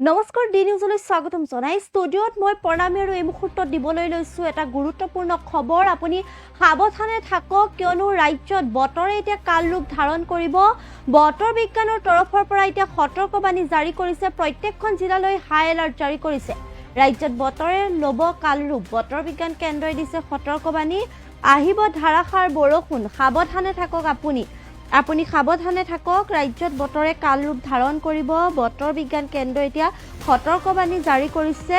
নমস্কাৰ ডি নিউজলৈ স্বাগতম জনাই ষ্টুডিঅ'ত মই প্ৰণামী আৰু এই মুহূৰ্তত দিবলৈ লৈছোঁ এটা গুৰুত্বপূৰ্ণ খবৰ আপুনি সাৱধানে থাকক কিয়নো ৰাজ্যত বতৰে এতিয়া কাল ৰূপ ধাৰণ কৰিব বতৰ বিজ্ঞানৰ তৰফৰ পৰা এতিয়া সতৰ্কবাণী জাৰি কৰিছে প্ৰত্যেকখন জিলালৈ হাই এলাৰ্ট জাৰি কৰিছে ৰাজ্যত বতৰে ল'ব কাল ৰূপ বতৰ বিজ্ঞান কেন্দ্ৰই দিছে সতৰ্কবাণী আহিব ধাৰাসাৰ বৰষুণ সাৱধানে থাকক আপুনি সাৱধানে থাকক ৰাজ্যত বতৰে কাল ৰূপ ধাৰণ কৰিব বতৰ বিজ্ঞান কেন্দ্ৰই এতিয়া সতৰ্কবাণী জাৰি কৰিছে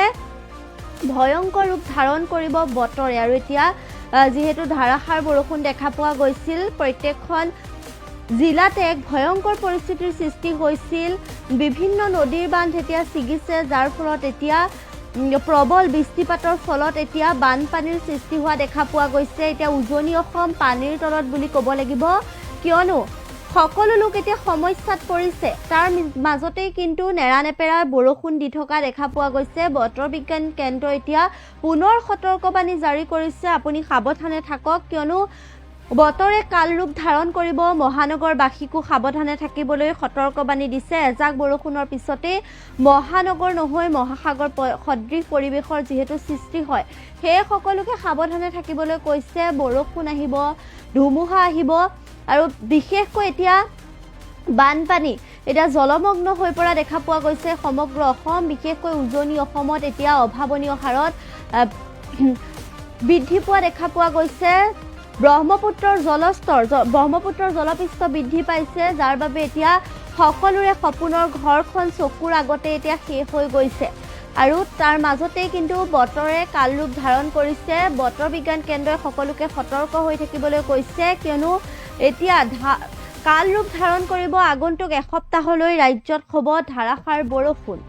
ভয়ংকৰ ৰূপ ধাৰণ কৰিব বতৰে আৰু এতিয়া যেহেতু ধাৰাসাৰ বৰষুণ দেখা পোৱা গৈছিল প্ৰত্যেকখন জিলাতে এক ভয়ংকৰ পৰিস্থিতিৰ সৃষ্টি হৈছিল বিভিন্ন নদীৰ বান্ধ এতিয়া ছিগিছে যাৰ ফলত এতিয়া প্ৰবল বৃষ্টিপাতৰ ফলত এতিয়া বানপানীৰ সৃষ্টি হোৱা দেখা পোৱা গৈছে এতিয়া উজনি অসম পানীৰ তলত বুলি ক'ব লাগিব কিয়নো সকলো লোক এতিয়া সমস্যাত পৰিছে তাৰ মাজতেই কিন্তু নেৰানেপেৰা বৰষুণ দি থকা দেখা পোৱা গৈছে বতৰ বিজ্ঞান কেন্দ্ৰই এতিয়া পুনৰ সতৰ্কবাণী জাৰি কৰিছে আপুনি সাৱধানে থাকক কিয়নো বতৰে কাল ৰূপ ধাৰণ কৰিব মহানগৰবাসীকো সাৱধানে থাকিবলৈ সতৰ্কবাণী দিছে এজাক বৰষুণৰ পিছতে মহানগৰ নহয় মহাসাগৰ সদৃশ পৰিৱেশৰ যেহেতু সৃষ্টি হয় সেই সকলোকে সাৱধানে থাকিবলৈ কৈছে বৰষুণ আহিব ধুমুহা আহিব আৰু বিশেষকৈ এতিয়া বানপানী এতিয়া জলমগ্ন হৈ পৰা দেখা পোৱা গৈছে সমগ্ৰ অসম বিশেষকৈ উজনি অসমত এতিয়া অভাৱনীয় হাৰত বৃদ্ধি পোৱা দেখা পোৱা গৈছে ব্ৰহ্মপুত্ৰৰ জলপৃষ্ঠ বৃদ্ধি পাইছে যাৰ বাবে এতিয়া সকলোৰে সপোনৰ ঘৰখন চকুৰ আগতে এতিয়া শেষ হৈ গৈছে আৰু তাৰ মাজতেই কিন্তু বতৰে কাল ৰূপ ধাৰণ কৰিছে বতৰ বিজ্ঞান কেন্দ্ৰই সকলোকে সতৰ্ক হৈ থাকিবলৈ কৈছে কিয়নো এতিয়া কাল ৰূপ ধাৰণ কৰিব আগন্তুক এসপ্তাহলৈ ৰাজ্যত হ'ব ধাৰাসাৰ বৰষুণ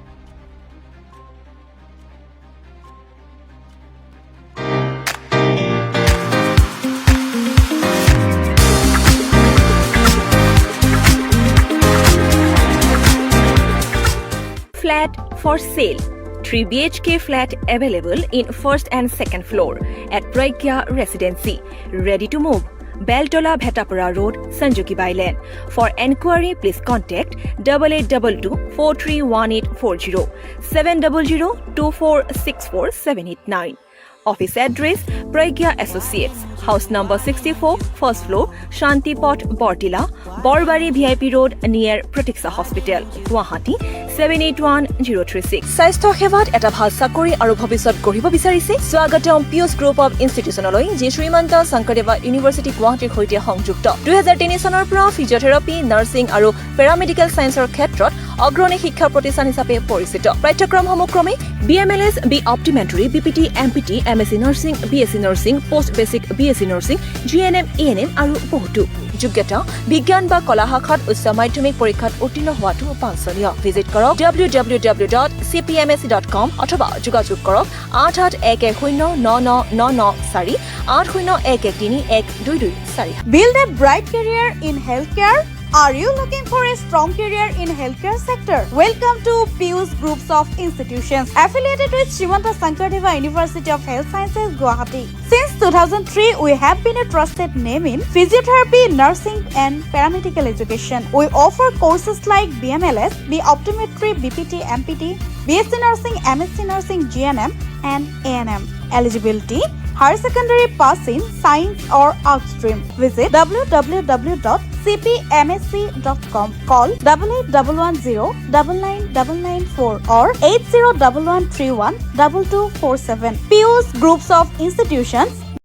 Flat for sale. 3 BHK flat available in first and second floor at Pragya Residency. Ready to move. Beltola Bhetapara Road, Sanjoki Bailen. For enquiry, please contact 8822-431840 700-2464-789. Office address Pragya Associates, house number 64, first floor, Shantipot, Bortila, Borbari VIP Road near Pratiksha Hospital, Guwahati 781036. স্বাস্থ্য সেৱাত এটা ভাল চাকৰি আৰু ভৱিষ্যত গঢ়িব বিচাৰিছে স্বাগতম পিউছ গ্ৰুপ অফ ইনষ্টিটিউচনলৈ যি শ্ৰীমন্ত শংকৰদেৱা ইউনিভাৰ্চিটি গুৱাহাটীৰ সৈতে সংযুক্ত 2003 চনৰ পৰা ফিজিঅথেৰাপি নাৰ্ছিং আৰু পেৰামেডিকেল ছায়েন্সৰ ক্ষেত্ৰত অগ্ৰণী শিক্ষা প্ৰতিষ্ঠান হিচাপে পৰিচিত পাঠ্যক্ৰমসমূহ ক্ৰমে BMLS, B Optimentary, BPT, MPT, MSc Nursing, BSc Nursing, Post Basic, BSc Nursing, GNM, ANM আৰু বহুতো যোগ্যতা বিজ্ঞান বা কলা শাখাত উচ্চ মাধ্যমিক পৰীক্ষাত উত্তীৰ্ণ হোৱাটো বাঞ্ছনীয় ভিজিট কৰক www.cpmsc.com অথবা যোগাযোগ কৰক 8811099994 8011311224 Build a bright career in healthcare. Are you looking for a strong career in healthcare sector? Welcome to Pius Groups of Institutions affiliated with Srimanta Sankardeva University of Health Sciences, Guwahati. Since 2003, we have been a trusted name in physiotherapy, nursing, and paramedical education. We offer courses like BMLS, B Optometry, BPT, MPT, BSc Nursing, MSc Nursing, GNM, and ANM. Eligibility: higher secondary pass in science or arts stream. Visit www.cpmsc.com. Call 8811099994 or 8011312247. Pius Groups of Institutions